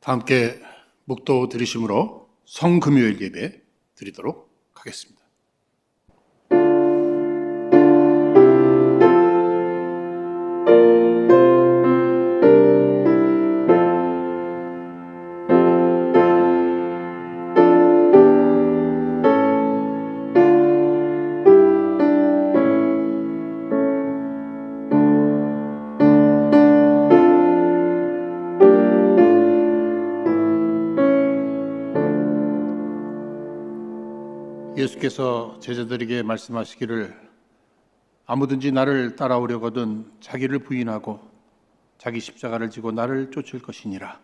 다 함께 묵도 들으심으로 성금요일 예배 드리도록 하겠습니다. 예수께서 제자들에게 말씀하시기를 아무든지 나를 따라오려거든 자기를 부인하고 자기 십자가를 지고 나를 쫓을 것이니라.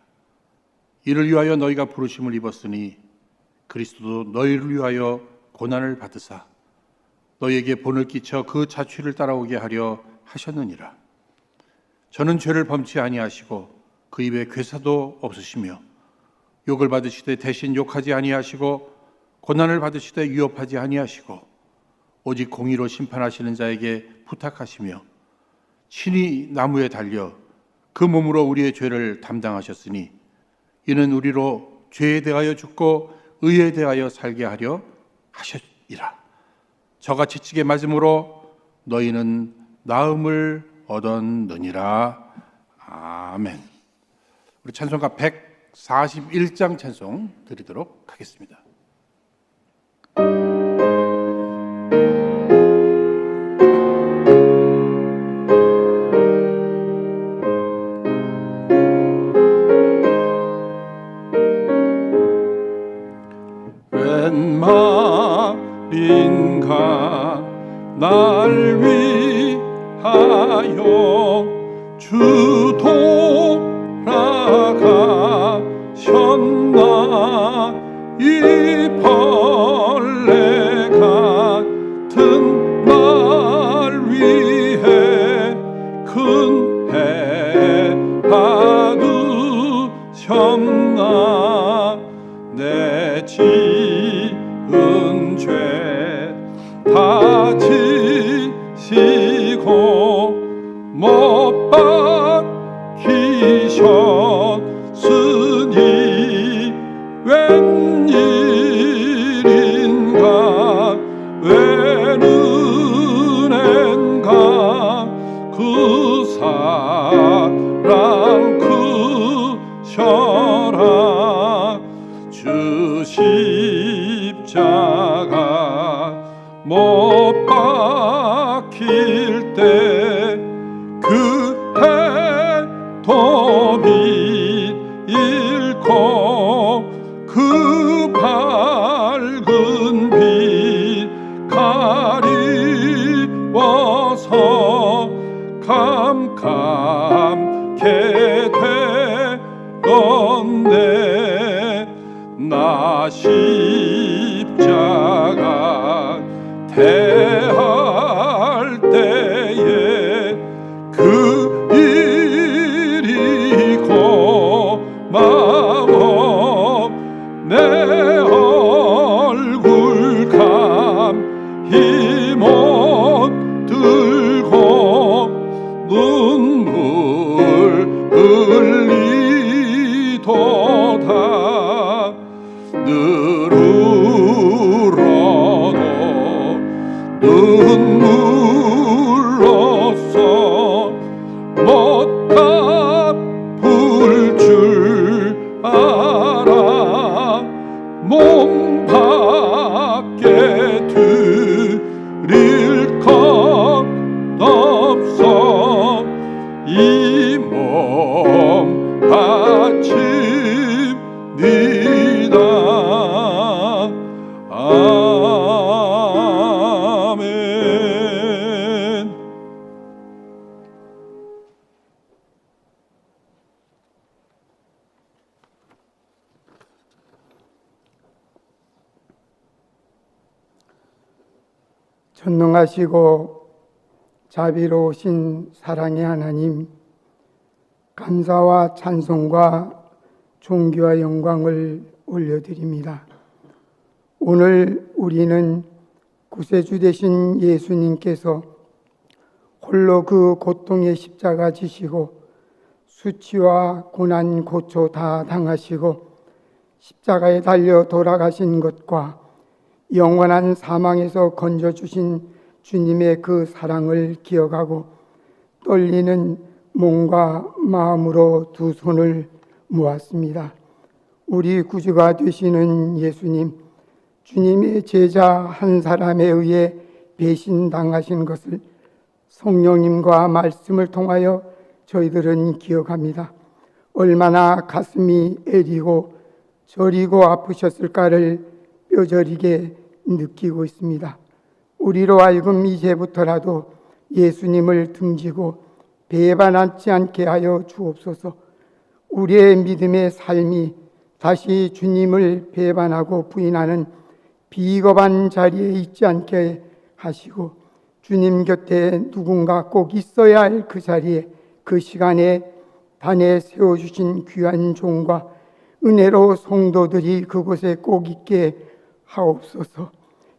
이를 위하여 너희가 부르심을 입었으니 그리스도도 너희를 위하여 고난을 받으사 너희에게 본을 끼쳐 그 자취를 따라오게 하려 하셨느니라. 저는 죄를 범치 아니하시고 그 입에 괴사도 없으시며 욕을 받으시되 대신 욕하지 아니하시고 고난을 받으시되 위협하지 아니하시고 오직 공의로 심판하시는 자에게 부탁하시며 친히 나무에 달려 그 몸으로 우리의 죄를 담당하셨으니 이는 우리로 죄에 대하여 죽고 의에 대하여 살게 하려 하셨이라. 저같이 찌게 맞음으로 너희는 나음을 얻었느니라. 아멘. 우리 찬송가 141장 찬송 드리도록 하겠습니다. 웬 말인가 날 위하여 주 돌아가셨나. 이 벌레 같은 날 위해 큰 해 받으셨나. 내 지은 죄 다 지시고 못 박히셨으니 웬일인가 웬 은혜인가 그 사랑 크셔라. 주 십자가 못 박힐 때 그 해도 빛 잃고 그 밝은 빛 가리워서 캄캄케 되었네. 나 십자가 대할 때에 그 일이 고마워. 내 얼굴 감히 못 들고 눈물 흘리도다. 늘 울어도 눈물로써 못 갚을 줄 알아. 몸 밖에 드릴 것 없어. 이 몸 바칩니다. 아멘. 전능하시고 자비로우신 사랑의 하나님, 감사와 찬송과 존귀와 영광을 올려드립니다. 오늘 우리는 구세주 되신 예수님께서 홀로 그 고통의 십자가 지시고 수치와 고난 고초 다 당하시고 십자가에 달려 돌아가신 것과 영원한 사망에서 건져주신 주님의 그 사랑을 기억하고 떨리는 몸과 마음으로 두 손을 모았습니다. 우리 구주가 되시는 예수님, 주님의 제자 한 사람에 의해 배신당하신 것을 성령님과 말씀을 통하여 저희들은 기억합니다. 얼마나 가슴이 애리고 저리고 아프셨을까를 뼈저리게 느끼고 있습니다. 우리로 하여금 이제부터라도 예수님을 등지고 배반하지 않게 하여 주옵소서. 우리의 믿음의 삶이 다시 주님을 배반하고 부인하는 비겁한 자리에 있지 않게 하시고 주님 곁에 누군가 꼭 있어야 할 그 자리에 그 시간에 단에 세워주신 귀한 종과 은혜로 성도들이 그곳에 꼭 있게 하옵소서.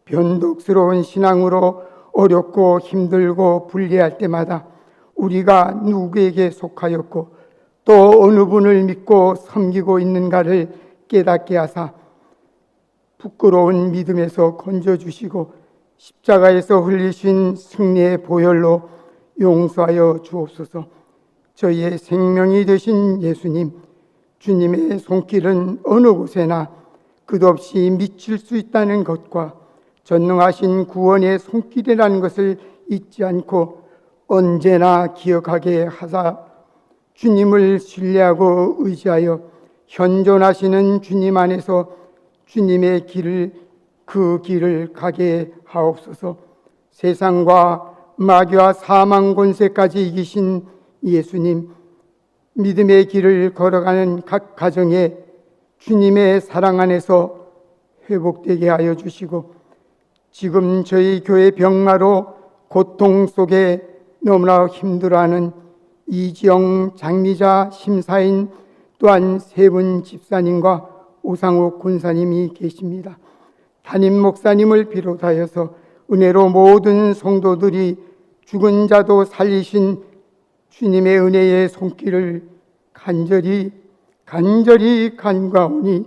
변덕스러운 신앙으로 어렵고 힘들고 불리할 때마다 우리가 누구에게 속하였고 또 어느 분을 믿고 섬기고 있는가를 깨닫게 하사 부끄러운 믿음에서 건져주시고 십자가에서 흘리신 승리의 보혈로 용서하여 주옵소서. 저희의 생명이 되신 예수님, 주님의 손길은 어느 곳에나 끝없이 미칠 수 있다는 것과 전능하신 구원의 손길이라는 것을 잊지 않고 언제나 기억하게 하사 주님을 신뢰하고 의지하여 현존하시는 주님 안에서 주님의 그 길을 가게 하옵소서. 세상과 마귀와 사망 권세까지 이기신 예수님, 믿음의 길을 걸어가는 각 가정에 주님의 사랑 안에서 회복되게 하여 주시고 지금 저희 교회 병마로 고통 속에 너무나 힘들어하는 이지영 장미자 심사인 또한 세 분 집사님과 오상욱 군사님이 계십니다. 담임 목사님을 비롯하여서 은혜로 모든 성도들이 죽은 자도 살리신 주님의 은혜의 손길을 간절히 간과하오니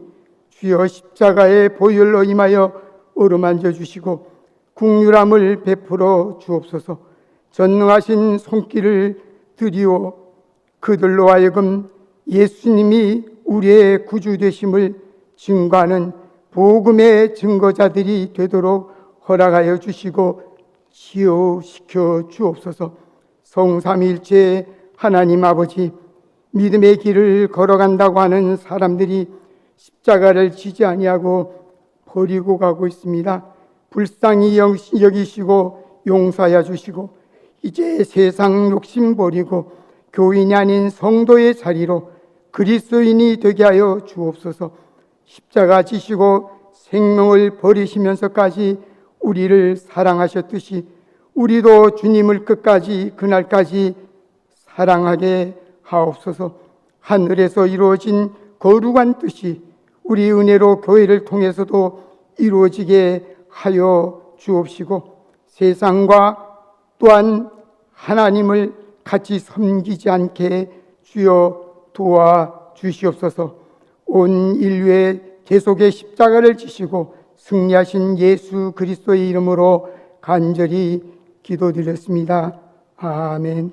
주여 십자가의 보혈로 임하여 어루만져 주시고 국률함을 베풀어 주옵소서. 전능하신 손길을 드리오 그들로 하여금 예수님이 우리의 구주 되심을 증거하는 복음의 증거자들이 되도록 허락하여 주시고 치유시켜 주옵소서. 성삼일체 하나님 아버지, 믿음의 길을 걸어간다고 하는 사람들이 십자가를 지지 아니하고 버리고 가고 있습니다. 불쌍히 여기시고 용서하여 주시고 이제 세상 욕심 버리고 교인이 아닌 성도의 자리로 그리스도인이 되게 하여 주옵소서. 십자가 지시고 생명을 버리시면서까지 우리를 사랑하셨듯이 우리도 주님을 끝까지 그날까지 사랑하게 하옵소서. 하늘에서 이루어진 거룩한 뜻이 우리 은혜로 교회를 통해서도 이루어지게 하여 주옵시고 세상과 또한 하나님을 같이 섬기지 않게 주여 도와주시옵소서. 온 인류의 계속의 십자가를 지시고 승리하신 예수 그리스도의 이름으로 간절히 기도드렸습니다. 아멘.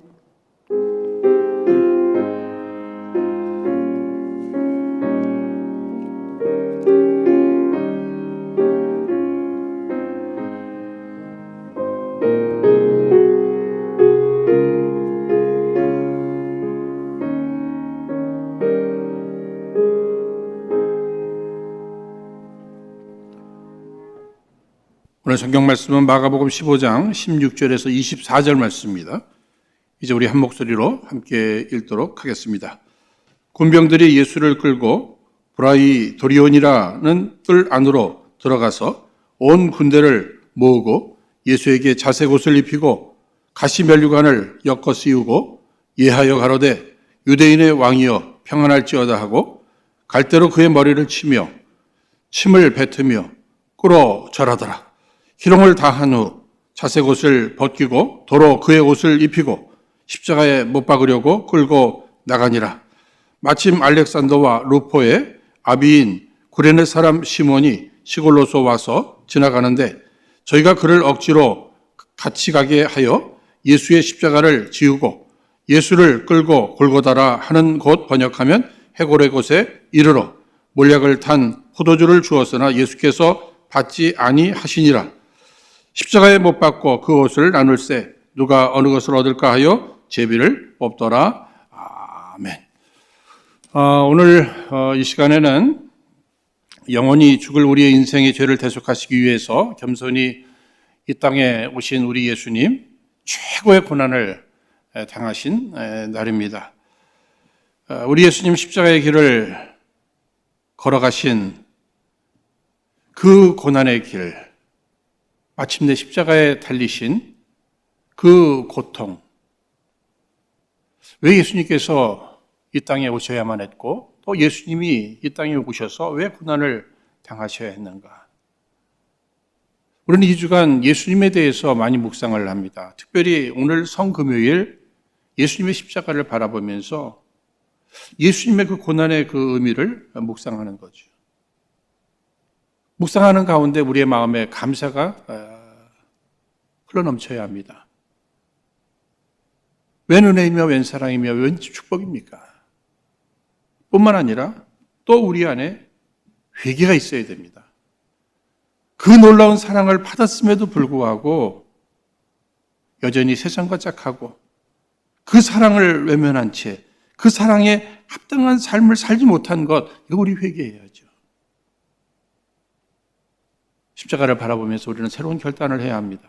오늘 성경 말씀은 마가복음 15장 16절에서 24절 말씀입니다. 이제 우리 한 목소리로 함께 읽도록 하겠습니다. 군병들이 예수를 끌고 브라이도리온이라는 뜰 안으로 들어가서 온 군대를 모으고 예수에게 자색 옷을 입히고 가시면류관을 엮어 씌우고 예하여 가로되 유대인의 왕이여 평안할지어다 하고 갈대로 그의 머리를 치며 침을 뱉으며 꿇어 절하더라. 희롱을 다한 후 자색 옷을 벗기고 도로 그의 옷을 입히고 십자가에 못 박으려고 끌고 나가니라. 마침 알렉산더와 루포의 아비인 구레네 사람 시몬이 시골로서 와서 지나가는데 저희가 그를 억지로 같이 가게 하여 예수의 십자가를 지우고 예수를 끌고 골고다라 하는 곳 번역하면 해골의 곳에 이르러 몰약을 탄 포도주를 주었으나 예수께서 받지 아니하시니라. 십자가에 못 박고 그 옷을 나눌세 누가 어느 것을 얻을까 하여 제비를 뽑더라. 아멘. 오늘 이 시간에는 영원히 죽을 우리의 인생의 죄를 대속하시기 위해서 겸손히 이 땅에 오신 우리 예수님 최고의 고난을 당하신 날입니다. 우리 예수님 십자가의 길을 걸어가신 그 고난의 길, 마침내 십자가에 달리신 그 고통, 왜 예수님께서 이 땅에 오셔야만 했고 또 예수님이 이 땅에 오셔서 왜 고난을 당하셔야 했는가? 우리는 이 주간 예수님에 대해서 많이 묵상을 합니다. 특별히 오늘 성금요일 예수님의 십자가를 바라보면서 예수님의 그 고난의 그 의미를 묵상하는 거죠. 묵상하는 가운데 우리의 마음에 감사가 흘러넘쳐야 합니다. 웬 은혜이며 웬 사랑이며 웬 축복입니까? 뿐만 아니라 또 우리 안에 회개가 있어야 됩니다. 그 놀라운 사랑을 받았음에도 불구하고 여전히 세상과 짝하고 그 사랑을 외면한 채 그 사랑에 합당한 삶을 살지 못한 것, 이거 우리 회개해야죠. 십자가를 바라보면서 우리는 새로운 결단을 해야 합니다.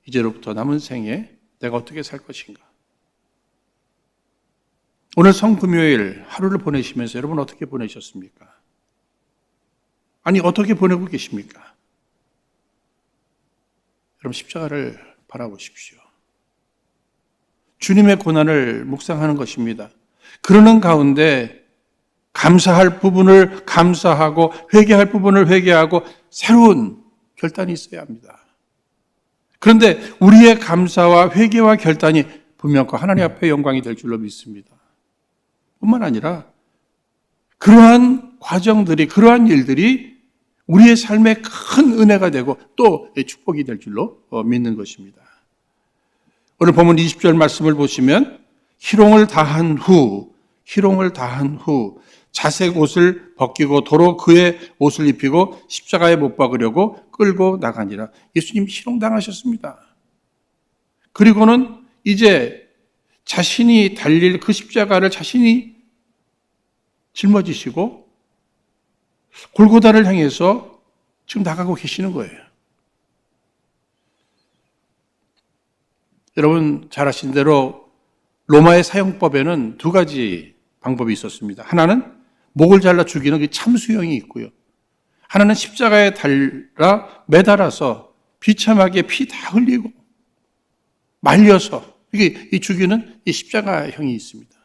이제로부터 남은 생에 내가 어떻게 살 것인가? 오늘 성금요일 하루를 보내시면서 여러분 어떻게 보내셨습니까? 아니, 어떻게 보내고 계십니까? 여러분 십자가를 바라보십시오. 주님의 고난을 묵상하는 것입니다. 그러는 가운데 감사할 부분을 감사하고 회개할 부분을 회개하고 새로운 결단이 있어야 합니다. 그런데 우리의 감사와 회개와 결단이 분명코 하나님 앞에 영광이 될 줄로 믿습니다. 뿐만 아니라 그러한 과정들이, 그러한 일들이 우리의 삶에 큰 은혜가 되고 또 축복이 될 줄로 믿는 것입니다. 오늘 본문 20절 말씀을 보시면 희롱을 다한 후 자색 옷을 벗기고 도로 그의 옷을 입히고 십자가에 못 박으려고 끌고 나가니라. 예수님 희롱당하셨습니다. 그리고는 이제 자신이 달릴 그 십자가를 자신이 짊어지시고 골고다를 향해서 지금 나가고 계시는 거예요. 여러분 잘 아신 대로 로마의 사형법에는 두 가지 방법이 있었습니다. 하나는 목을 잘라 죽이는 그 참수형이 있고요. 하나는 십자가에 달라 매달아서 비참하게 피 다 흘리고 말려서 이게 이 죽이는 이 십자가형이 있습니다.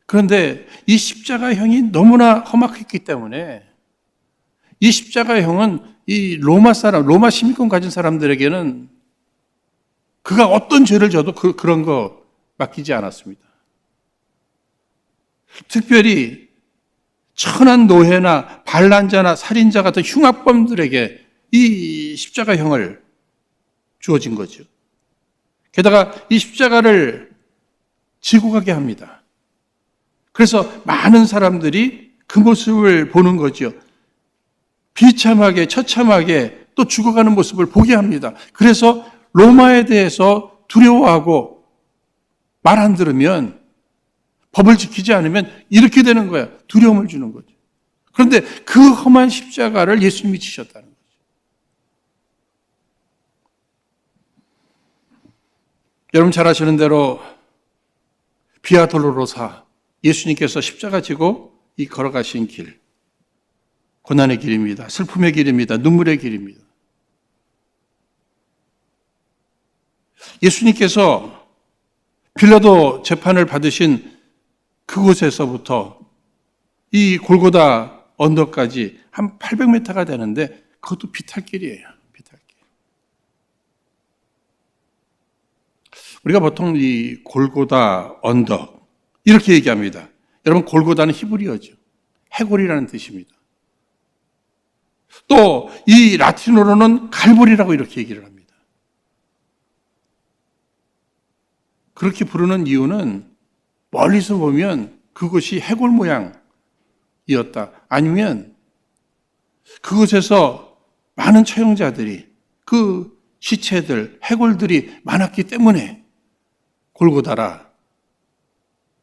그런데 이 십자가형이 너무나 험악했기 때문에 이 십자가형은 이 로마 시민권 가진 사람들에게는 그가 어떤 죄를 져도 그런 거 맡기지 않았습니다. 특별히 천한 노예나 반란자나 살인자 같은 흉악범들에게 이 십자가형을 주어진 거죠. 게다가 이 십자가를 지고 가게 합니다. 그래서 많은 사람들이 그 모습을 보는 거죠. 비참하게 처참하게 또 죽어가는 모습을 보게 합니다. 그래서 로마에 대해서 두려워하고 말 안 들으면, 법을 지키지 않으면 이렇게 되는 거야. 두려움을 주는 거죠. 그런데 그 험한 십자가를 예수님이 지셨다는 거죠. 여러분 잘 아시는 대로 비아 돌로로사, 예수님께서 십자가 지고 이 걸어가신 길, 고난의 길입니다. 슬픔의 길입니다. 눈물의 길입니다. 예수님께서 빌라도 재판을 받으신 그곳에서부터 이 골고다 언덕까지 한 800m가 되는데 그것도 비탈길이에요. 비탈길. 우리가 보통 이 골고다 언덕 이렇게 얘기합니다. 여러분 골고다는 히브리어죠. 해골이라는 뜻입니다. 또 이 라틴어로는 갈보리라고 이렇게 얘기를 합니다. 그렇게 부르는 이유는 멀리서 보면 그곳이 해골 모양이었다. 아니면 그곳에서 많은 처형자들이 그 시체들, 해골들이 많았기 때문에 골고다라,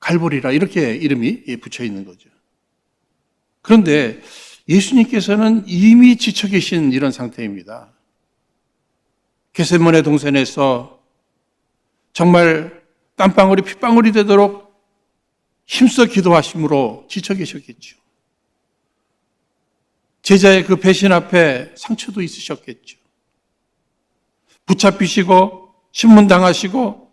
갈보리라 이렇게 이름이 붙여 있는 거죠. 그런데 예수님께서는 이미 지쳐 계신 이런 상태입니다. 겟세마네 동산에서 정말 땀방울이 핏방울이 되도록 힘써 기도하심으로 지쳐 계셨겠죠. 제자의 그 배신 앞에 상처도 있으셨겠죠. 붙잡히시고 신문당하시고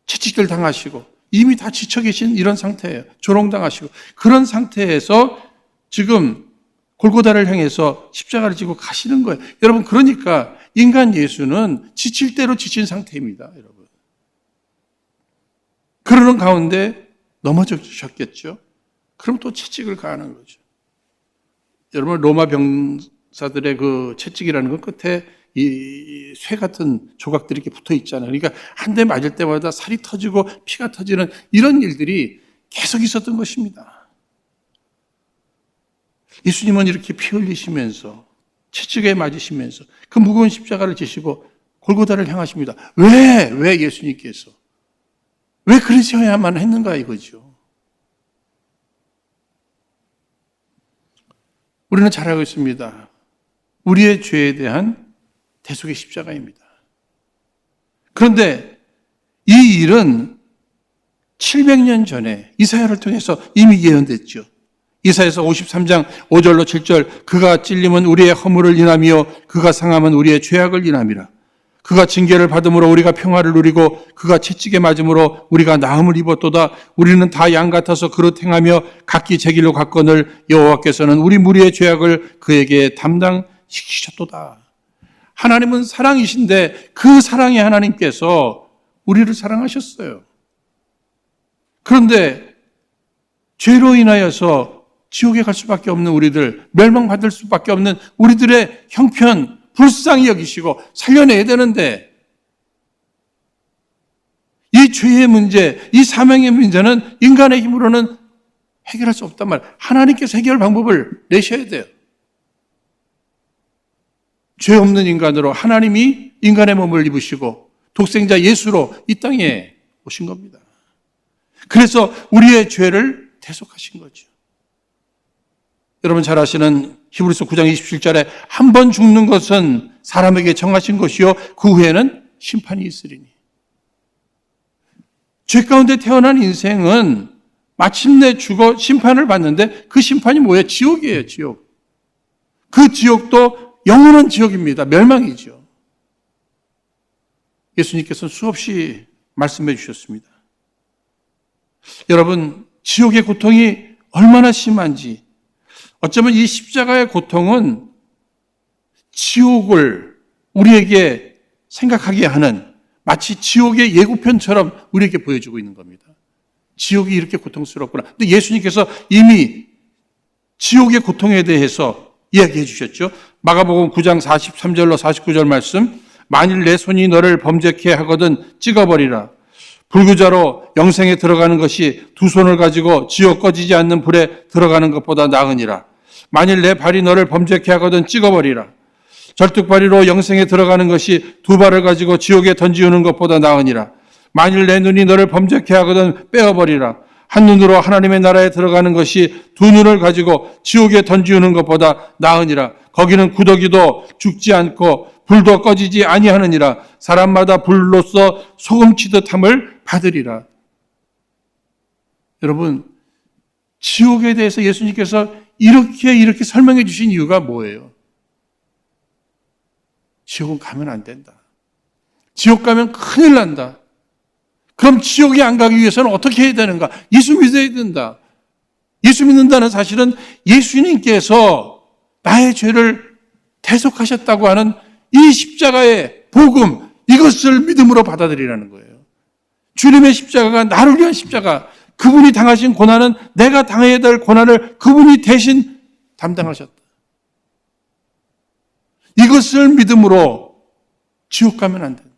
채찍질 당하시고 이미 다 지쳐 계신 이런 상태예요. 조롱당하시고 그런 상태에서 지금 골고다를 향해서 십자가를 지고 가시는 거예요. 여러분 그러니까 인간 예수는 지칠 대로 지친 상태입니다. 여러분. 그러는 가운데 넘어지셨겠죠. 그럼 또 채찍을 가하는 거죠. 여러분 로마 병사들의 그 채찍이라는 건 끝에 이 쇠 같은 조각들이 이렇게 붙어 있잖아요. 그러니까 한 대 맞을 때마다 살이 터지고 피가 터지는 이런 일들이 계속 있었던 것입니다. 예수님은 이렇게 피 흘리시면서 채찍에 맞으시면서 그 무거운 십자가를 지시고 골고다를 향하십니다. 왜 예수님께서 왜 그러셔야만 했는가 이거죠. 우리는 잘 알고 있습니다. 우리의 죄에 대한 대속의 십자가입니다. 그런데 이 일은 700년 전에 이사야를 통해서 이미 예언됐죠. 이사야서 53장 5절로 7절 그가 찔림은 우리의 허물을 인하며 그가 상함은 우리의 죄악을 인함이라. 그가 징계를 받음으로 우리가 평화를 누리고 그가 채찍에 맞음으로 우리가 나음을 입었도다. 우리는 다 양 같아서 그릇 행하며 각기 제 길로 갔거늘 여호와께서는 우리 무리의 죄악을 그에게 담당시키셨도다. 하나님은 사랑이신데 그 사랑의 하나님께서 우리를 사랑하셨어요. 그런데 죄로 인하여서 지옥에 갈 수밖에 없는 우리들, 멸망받을 수밖에 없는 우리들의 형편 불쌍히 여기시고 살려내야 되는데 이 죄의 문제, 이 사명의 문제는 인간의 힘으로는 해결할 수 없단 말이에요. 하나님께서 해결 방법을 내셔야 돼요. 죄 없는 인간으로 하나님이 인간의 몸을 입으시고 독생자 예수로 이 땅에 오신 겁니다. 그래서 우리의 죄를 대속하신 거죠. 여러분 잘 아시는 히브리서 9장 27절에 한 번 죽는 것은 사람에게 정하신 것이요 그 후에는 심판이 있으리니. 죄 가운데 태어난 인생은 마침내 죽어 심판을 받는데 그 심판이 뭐예요? 지옥이에요. 지옥. 그 지옥도 영원한 지옥입니다. 멸망이죠. 예수님께서는 수없이 말씀해 주셨습니다. 여러분 지옥의 고통이 얼마나 심한지 어쩌면 이 십자가의 고통은 지옥을 우리에게 생각하게 하는 마치 지옥의 예고편처럼 우리에게 보여주고 있는 겁니다. 지옥이 이렇게 고통스럽구나. 근데 예수님께서 이미 지옥의 고통에 대해서 이야기해 주셨죠. 마가복음 9장 43절로 49절 말씀. 만일 내 손이 너를 범죄케 하거든 찍어버리라. 불구자로 영생에 들어가는 것이 두 손을 가지고 지옥 꺼지지 않는 불에 들어가는 것보다 나으니라. 만일 내 발이 너를 범죄케 하거든 찍어버리라. 절뚝발이로 영생에 들어가는 것이 두 발을 가지고 지옥에 던지우는 것보다 나으니라. 만일 내 눈이 너를 범죄케 하거든 빼어버리라. 한 눈으로 하나님의 나라에 들어가는 것이 두 눈을 가지고 지옥에 던지우는 것보다 나으니라. 거기는 구더기도 죽지 않고 불도 꺼지지 아니하느니라. 사람마다 불로써 소금치듯함을 받으리라. 여러분, 지옥에 대해서 예수님께서 이렇게 설명해 주신 이유가 뭐예요? 지옥은 가면 안 된다. 지옥 가면 큰일 난다. 그럼 지옥에 안 가기 위해서는 어떻게 해야 되는가? 예수 믿어야 된다. 예수 믿는다는 사실은 예수님께서 나의 죄를 대속하셨다고 하는 이 십자가의 복음, 이것을 믿음으로 받아들이라는 거예요. 주님의 십자가가 나를 위한 십자가, 그분이 당하신 고난은 내가 당해야 될 고난을 그분이 대신 담당하셨다. 이것을 믿음으로 지옥 가면 안 된다.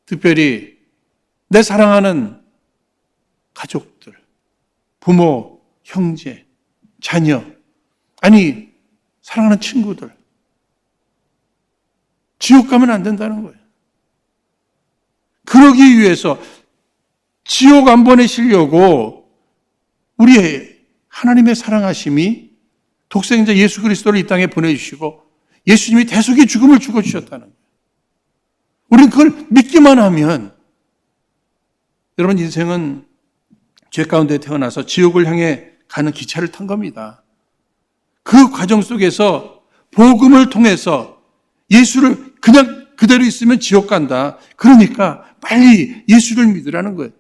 특별히 내 사랑하는 가족들, 부모, 형제, 자녀, 아니 사랑하는 친구들, 지옥 가면 안 된다는 거예요. 그러기 위해서 지옥 안 보내시려고 우리의 하나님의 사랑하심이 독생자 예수 그리스도를 이 땅에 보내주시고 예수님이 대속의 죽음을 죽어주셨다는 거예요. 우리는 그걸 믿기만 하면, 여러분 인생은 죄 가운데 태어나서 지옥을 향해 가는 기차를 탄 겁니다. 그 과정 속에서 복음을 통해서 예수를 그냥 그대로 있으면 지옥 간다. 그러니까 빨리 예수를 믿으라는 거예요.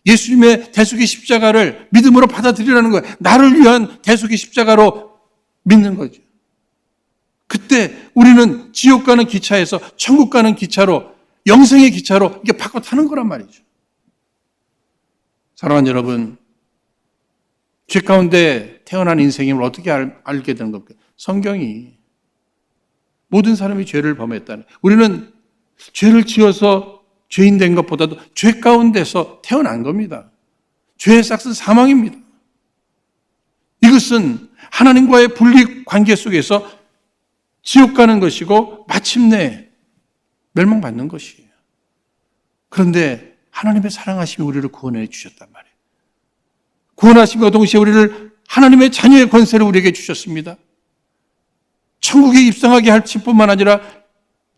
예수님의 대속의 십자가를 믿음으로 받아들이라는 거예요. 나를 위한 대속의 십자가로 믿는 거죠. 그때 우리는 지옥 가는 기차에서 천국 가는 기차로, 영생의 기차로 이게 바꿔 타는 거란 말이죠. 사랑하는 여러분, 죄 가운데 태어난 인생임을 어떻게 알게 되는 겁니까? 성경이 모든 사람이 죄를 범했다는, 우리는 죄를 지어서 죄인 된 것보다도 죄 가운데서 태어난 겁니다. 죄의 싹은 사망입니다. 이것은 하나님과의 분리 관계 속에서 지옥 가는 것이고 마침내 멸망받는 것이에요. 그런데 하나님의 사랑하심이 우리를 구원해 주셨단 말이에요. 구원하심과 동시에 우리를 하나님의 자녀의 권세를 우리에게 주셨습니다. 천국에 입성하게 할 뿐만 아니라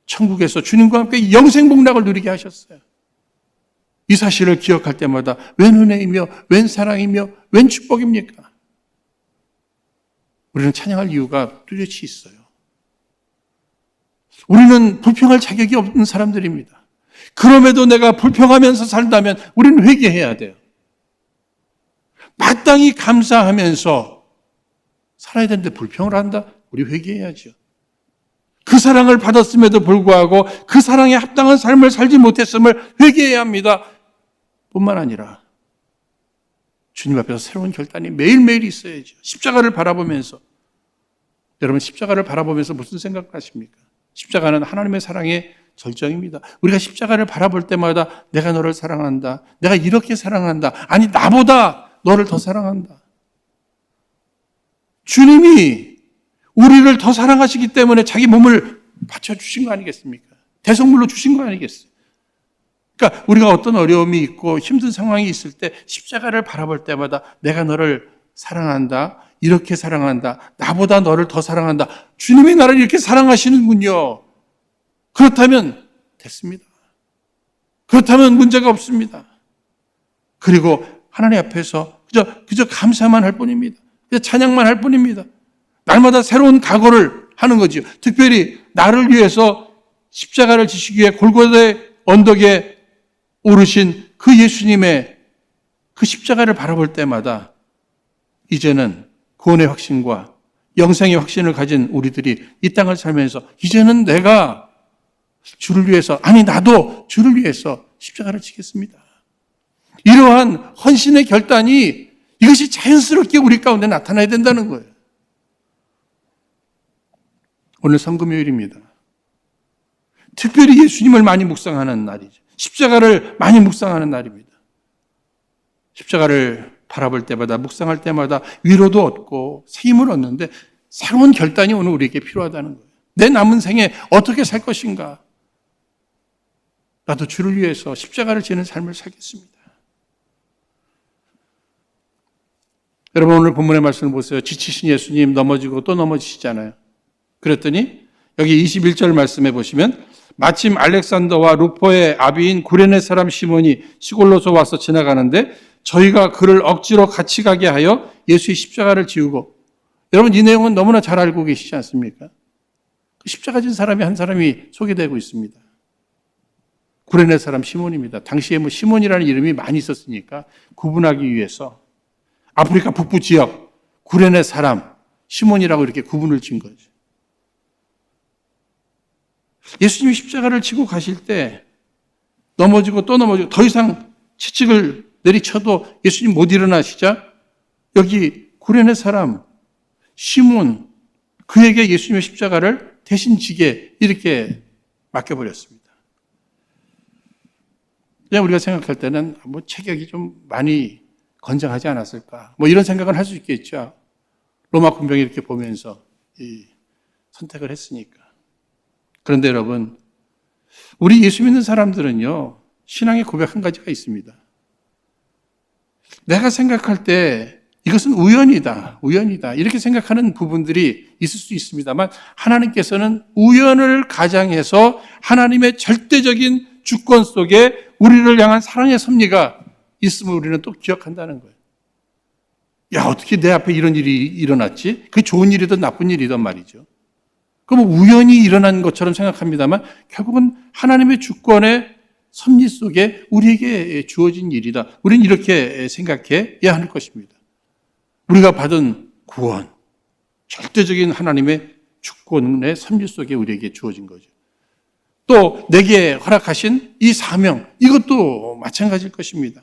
천국에서 주님과 함께 영생복락을 누리게 하셨어요. 이 사실을 기억할 때마다 웬 은혜이며 웬 사랑이며 웬 축복입니까? 우리는 찬양할 이유가 뚜렷이 있어요. 우리는 불평할 자격이 없는 사람들입니다. 그럼에도 내가 불평하면서 살다면 우리는 회개해야 돼요. 마땅히 감사하면서 살아야 되는데 불평을 한다? 우리 회개해야죠. 그 사랑을 받았음에도 불구하고 그 사랑에 합당한 삶을 살지 못했음을 회개해야 합니다. 뿐만 아니라 주님 앞에서 새로운 결단이 매일매일 있어야죠. 십자가를 바라보면서, 여러분 십자가를 바라보면서 무슨 생각을 하십니까? 십자가는 하나님의 사랑의 절정입니다. 우리가 십자가를 바라볼 때마다 내가 너를 사랑한다. 내가 이렇게 사랑한다. 아니 나보다 너를 더 사랑한다. 주님이 우리를 더 사랑하시기 때문에 자기 몸을 바쳐주신 거 아니겠습니까? 대성물로 주신 거 아니겠어요? 그러니까 우리가 어떤 어려움이 있고 힘든 상황이 있을 때 십자가를 바라볼 때마다 내가 너를 사랑한다. 이렇게 사랑한다. 나보다 너를 더 사랑한다. 주님이 나를 이렇게 사랑하시는군요. 그렇다면 됐습니다. 그렇다면 문제가 없습니다. 그리고 하나님 앞에서 그저 감사만 할 뿐입니다. 그저 찬양만 할 뿐입니다. 날마다 새로운 각오를 하는 거죠. 특별히 나를 위해서 십자가를 지시기 위해 골고다의 언덕에 오르신 그 예수님의 그 십자가를 바라볼 때마다 이제는 구원의 확신과 영생의 확신을 가진 우리들이 이 땅을 살면서 이제는 내가 주를 위해서, 아니 나도 주를 위해서 십자가를 지겠습니다. 이러한 헌신의 결단이 이것이 자연스럽게 우리 가운데 나타나야 된다는 거예요. 오늘 성금요일입니다. 특별히 예수님을 많이 묵상하는 날이죠. 십자가를 많이 묵상하는 날입니다. 십자가를 바라볼 때마다, 묵상할 때마다 위로도 얻고 새 힘을 얻는데 새로운 결단이 오늘 우리에게 필요하다는 거예요. 내 남은 생에 어떻게 살 것인가? 나도 주를 위해서 십자가를 지는 삶을 살겠습니다. 여러분 오늘 본문의 말씀을 보세요. 지치신 예수님 넘어지고 또 넘어지시잖아요. 그랬더니 여기 21절 말씀해 보시면 마침 알렉산더와 루포의 아비인 구레네 사람 시몬이 시골로서 와서 지나가는데 저희가 그를 억지로 같이 가게 하여 예수의 십자가를 지우고, 여러분 이 내용은 너무나 잘 알고 계시지 않습니까? 그 십자가 진 사람이 한 사람이 소개되고 있습니다. 구레네 사람 시몬입니다. 당시에 시몬이라는 이름이 많이 있었으니까 구분하기 위해서 아프리카 북부 지역 구레네 사람 시몬이라고 이렇게 구분을 지은 거죠. 예수님이 십자가를 지고 가실 때 넘어지고 또 넘어지고 더 이상 채찍을 내리쳐도 예수님 못 일어나시자 여기 구레네 사람 시몬, 그에게 예수님의 십자가를 대신 지게 이렇게 맡겨버렸습니다. 그냥 우리가 생각할 때는 뭐 체격이 좀 많이 건장하지 않았을까, 뭐 이런 생각을 할 수 있겠죠. 로마 군병이 이렇게 보면서 이 선택을 했으니까. 그런데 여러분, 우리 예수 믿는 사람들은요, 신앙의 고백 한 가지가 있습니다. 내가 생각할 때 이것은 우연이다, 우연이다, 이렇게 생각하는 부분들이 있을 수 있습니다만, 하나님께서는 우연을 가장해서 하나님의 절대적인 주권 속에 우리를 향한 사랑의 섭리가 있음을 우리는 또 기억한다는 거예요. 야, 어떻게 내 앞에 이런 일이 일어났지? 그게 좋은 일이든 나쁜 일이든 말이죠. 그럼 우연히 일어난 것처럼 생각합니다만 결국은 하나님의 주권의 섭리 속에 우리에게 주어진 일이다. 우리는 이렇게 생각해야 할 것입니다. 우리가 받은 구원, 절대적인 하나님의 주권의 섭리 속에 우리에게 주어진 거죠. 또 내게 허락하신 이 사명, 이것도 마찬가지일 것입니다.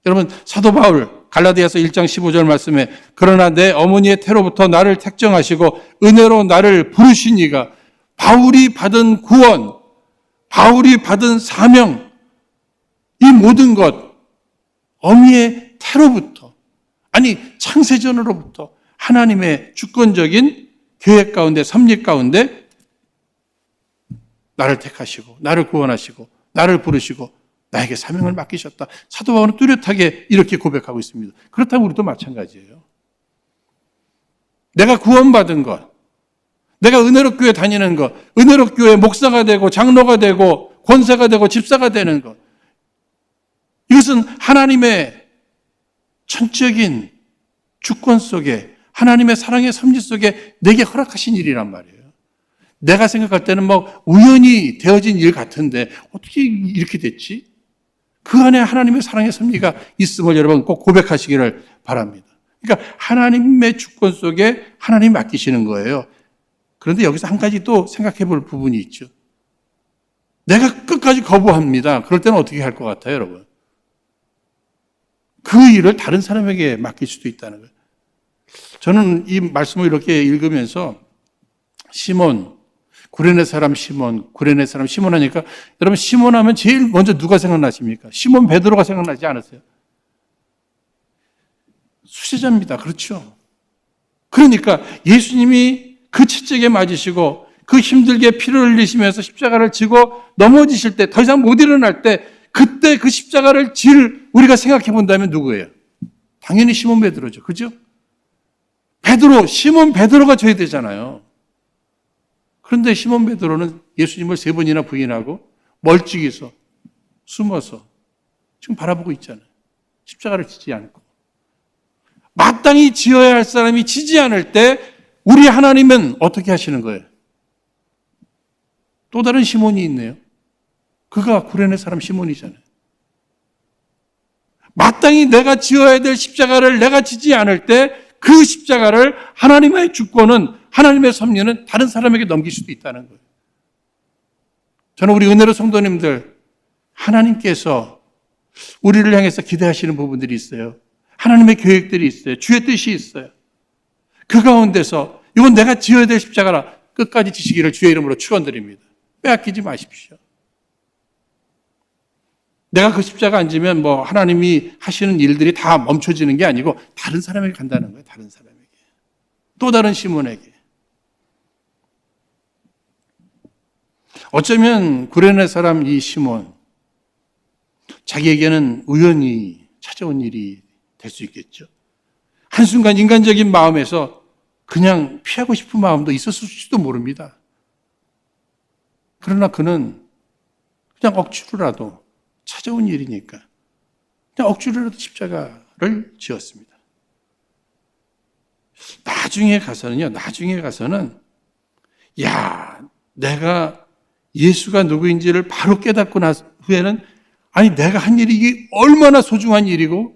여러분, 사도 바울 갈라디아서 1장 15절 말씀에 그러나 내 어머니의 태로부터 나를 택정하시고 은혜로 나를 부르신 이가, 바울이 받은 구원, 바울이 받은 사명, 이 모든 것 어미의 태로부터, 아니 창세전으로부터 하나님의 주권적인 계획 가운데, 섭리 가운데 나를 택하시고 나를 구원하시고 나를 부르시고 나에게 사명을 맡기셨다. 사도 바울은 뚜렷하게 이렇게 고백하고 있습니다. 그렇다면 우리도 마찬가지예요. 내가 구원받은 것, 내가 은혜로 교회 다니는 것, 은혜로 교회 목사가 되고 장로가 되고 권사가 되고 집사가 되는 것, 이것은 하나님의 전적인 주권 속에, 하나님의 사랑의 섭리 속에 내게 허락하신 일이란 말이에요. 내가 생각할 때는 뭐 우연히 되어진 일 같은데 어떻게 이렇게 됐지? 그 안에 하나님의 사랑의 섭리가 있음을 여러분 꼭 고백하시기를 바랍니다. 그러니까 하나님의 주권 속에 하나님이 맡기시는 거예요. 그런데 여기서 한 가지 또 생각해 볼 부분이 있죠. 내가 끝까지 거부합니다. 그럴 때는 어떻게 할 것 같아요, 여러분? 그 일을 다른 사람에게 맡길 수도 있다는 거예요. 저는 이 말씀을 이렇게 읽으면서 시몬, 구레네 사람 시몬, 구레네 사람 시몬 하니까 여러분 시몬 하면 제일 먼저 누가 생각나십니까? 시몬 베드로가 생각나지 않았어요? 수제자입니다. 그렇죠? 그러니까 예수님이 그 채찍에 맞으시고 그 힘들게 피를 흘리시면서 십자가를 지고 넘어지실 때 더 이상 못 일어날 때 그때 그 십자가를 질 우리가 생각해 본다면 누구예요? 당연히 시몬 베드로죠. 그죠? 베드로, 시몬 베드로가 져야 되잖아요. 그런데 시몬 베드로는 예수님을 3번이나 부인하고 멀찍이서 숨어서 지금 바라보고 있잖아요. 십자가를 지지 않고. 마땅히 지어야 할 사람이 지지 않을 때 우리 하나님은 어떻게 하시는 거예요? 또 다른 시몬이 있네요. 그가 구레네 사람 시몬이잖아요. 마땅히 내가 지어야 될 십자가를 내가 지지 않을 때 그 십자가를 하나님의 주권은, 하나님의 섭리는 다른 사람에게 넘길 수도 있다는 거예요. 저는 우리 은혜로 성도님들, 하나님께서 우리를 향해서 기대하시는 부분들이 있어요. 하나님의 계획들이 있어요. 주의 뜻이 있어요. 그 가운데서 이건 내가 지어야 될 십자가라 끝까지 지시기를 주의 이름으로 축원드립니다. 빼앗기지 마십시오. 내가 그 십자가 안 지면 뭐 하나님이 하시는 일들이 다 멈춰지는 게 아니고 다른 사람에게 간다는 거예요. 다른 사람에게. 또 다른 시몬에게. 어쩌면 구레네 사람 이 시몬, 자기에게는 우연히 찾아온 일이 될 수 있겠죠. 한순간 인간적인 마음에서 그냥 피하고 싶은 마음도 있었을지도 모릅니다. 그러나 그는 그냥 억지로라도 찾아온 일이니까 그냥 억지로라도 십자가를 지었습니다. 나중에 가서는 야, 내가 예수가 누구인지를 바로 깨닫고 난 후에는 아니 내가 한 일이 이게 얼마나 소중한 일이고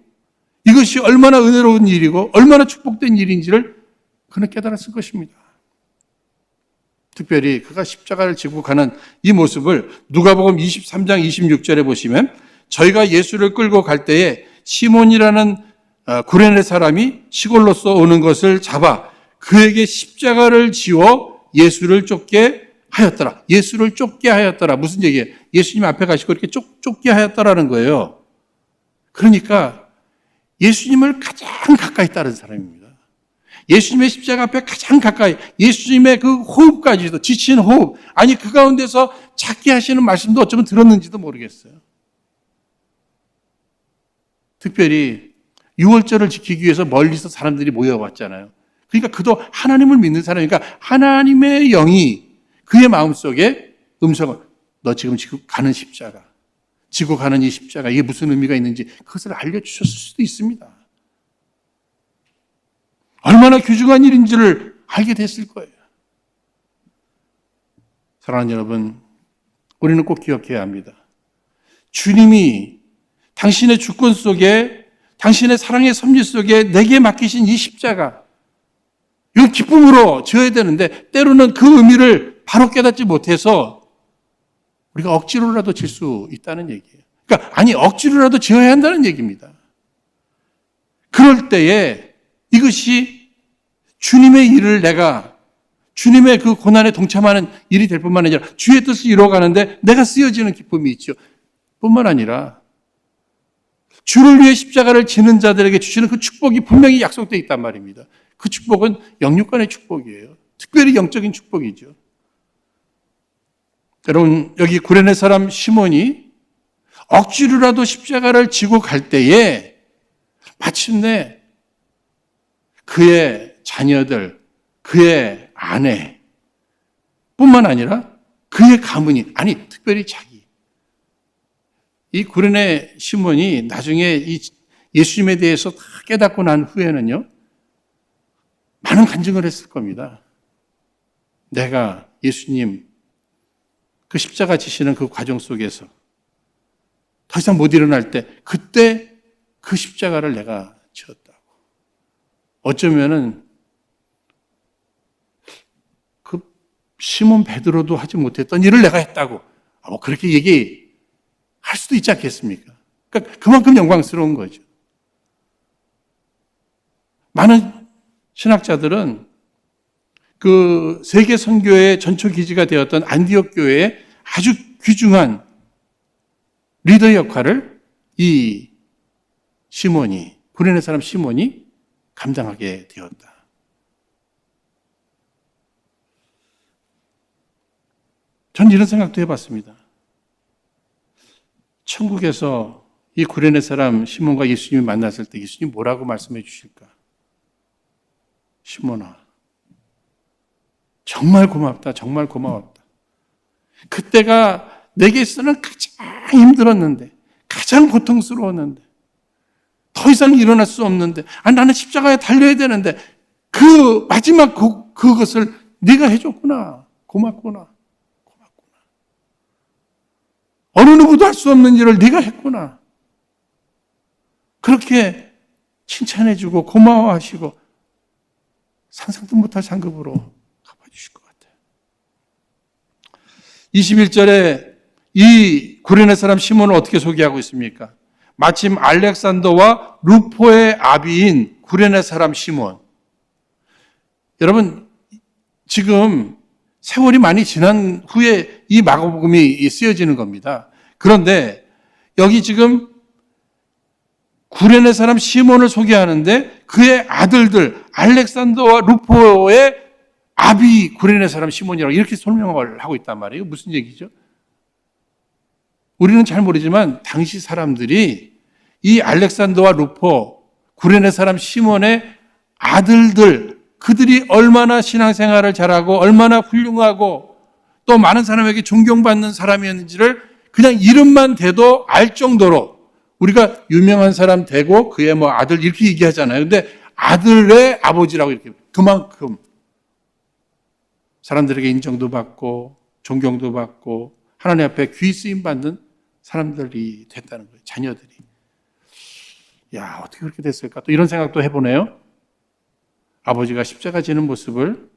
이것이 얼마나 은혜로운 일이고 얼마나 축복된 일인지를 그는 깨달았을 것입니다. 특별히 그가 십자가를 지고 가는 이 모습을 누가복음 23장 26절에 보시면 저희가 예수를 끌고 갈 때에 시몬이라는 구레네 사람이 시골로서 오는 것을 잡아 그에게 십자가를 지워 예수를 쫓게 하였더라. 예수를 쫓게 하였더라. 무슨 얘기예요? 예수님 앞에 가시고 이렇게 쫓게 하였더라는 거예요. 그러니까 예수님을 가장 가까이 따른 사람입니다. 예수님의 십자가 앞에 가장 가까이, 예수님의 그 호흡까지도, 지친 호흡, 아니 그 가운데서 찾게 하시는 말씀도 어쩌면 들었는지도 모르겠어요. 특별히 6월절을 지키기 위해서 멀리서 사람들이 모여왔잖아요. 그러니까 그도 하나님을 믿는 사람이니까 하나님의 영이 그의 마음속에 음성을, 너 지금 가는 십자가, 지고 가는 이 십자가, 이게 무슨 의미가 있는지 그것을 알려주셨을 수도 있습니다. 얼마나 귀중한 일인지를 알게 됐을 거예요. 사랑하는 여러분, 우리는 꼭 기억해야 합니다. 주님이 당신의 주권 속에, 당신의 사랑의 섭리 속에 내게 맡기신 이 십자가, 이건 기쁨으로 지어야 되는데 때로는 그 의미를 바로 깨닫지 못해서 우리가 억지로라도 질 수 있다는 얘기예요. 그러니까 아니 억지로라도 지어야 한다는 얘기입니다. 그럴 때에 이것이 주님의 일을 내가 주님의 그 고난에 동참하는 일이 될 뿐만 아니라 주의 뜻을 이루어가는데 내가 쓰여지는 기쁨이 있죠. 뿐만 아니라 주를 위해 십자가를 지는 자들에게 주시는 그 축복이 분명히 약속되어 있단 말입니다. 그 축복은 영육간의 축복이에요. 특별히 영적인 축복이죠. 여러분, 여기 구레네 사람 시몬이 억지로라도 십자가를 지고 갈 때에 마침내 그의 자녀들, 그의 아내 뿐만 아니라 그의 가문이, 아니 특별히 자기, 이 구레네 시몬이 나중에 이 예수님에 대해서 다 깨닫고 난 후에는요, 많은 간증을 했을 겁니다. 내가 예수님 그 십자가 지시는 그 과정 속에서 더 이상 못 일어날 때 그때 그 십자가를 내가 지었다고. 어쩌면은 그 시몬 베드로도 하지 못했던 일을 내가 했다고. 뭐 그렇게 얘기할 수도 있지 않겠습니까? 그러니까 그만큼 영광스러운 거죠. 많은 신학자들은 그 세계 선교의 전초 기지가 되었던 안디옥 교회의 아주 귀중한 리더의 역할을 이 시몬이, 구레네 사람 시몬이 감당하게 되었다. 전 이런 생각도 해봤습니다. 천국에서 이 구레네 사람 시몬과 예수님이 만났을 때 예수님 뭐라고 말씀해 주실까? 시몬아, 정말 고맙다. 정말 고마웠다. 그때가 내게서는 가장 힘들었는데, 가장 고통스러웠는데, 더 이상 일어날 수 없는데, 나는 십자가에 달려야 되는데, 그 마지막 그것을 네가 해줬구나. 고맙구나. 고맙구나. 어느 누구도 할 수 없는 일을 네가 했구나. 그렇게 칭찬해주고 고마워하시고 상상도 못할 상급으로 갚아주실 것 같아요. 21절에 이 구레네 사람 시몬을 어떻게 소개하고 있습니까? 마침 알렉산더와 루포의 아비인 구레네 사람 시몬. 여러분, 지금 세월이 많이 지난 후에 이 마가복음이 쓰여지는 겁니다. 그런데 여기 지금 구레네 사람 시몬을 소개하는데 그의 아들들 알렉산더와 루포의 아비 구레네 사람 시몬이라고 이렇게 설명을 하고 있단 말이에요. 무슨 얘기죠? 우리는 잘 모르지만 당시 사람들이 이 알렉산더와 루포, 구레네 사람 시몬의 아들들, 그들이 얼마나 신앙생활을 잘하고 얼마나 훌륭하고 또 많은 사람에게 존경받는 사람이었는지를 그냥 이름만 대도 알 정도로, 우리가 유명한 사람 되고 그의 뭐 아들 이렇게 얘기하잖아요. 근데 아들의 아버지라고 이렇게, 그만큼 사람들에게 인정도 받고 존경도 받고 하나님 앞에 귀 쓰임 받는 사람들이 됐다는 거예요. 자녀들이. 야, 어떻게 그렇게 됐을까? 또 이런 생각도 해보네요. 아버지가 십자가 지는 모습을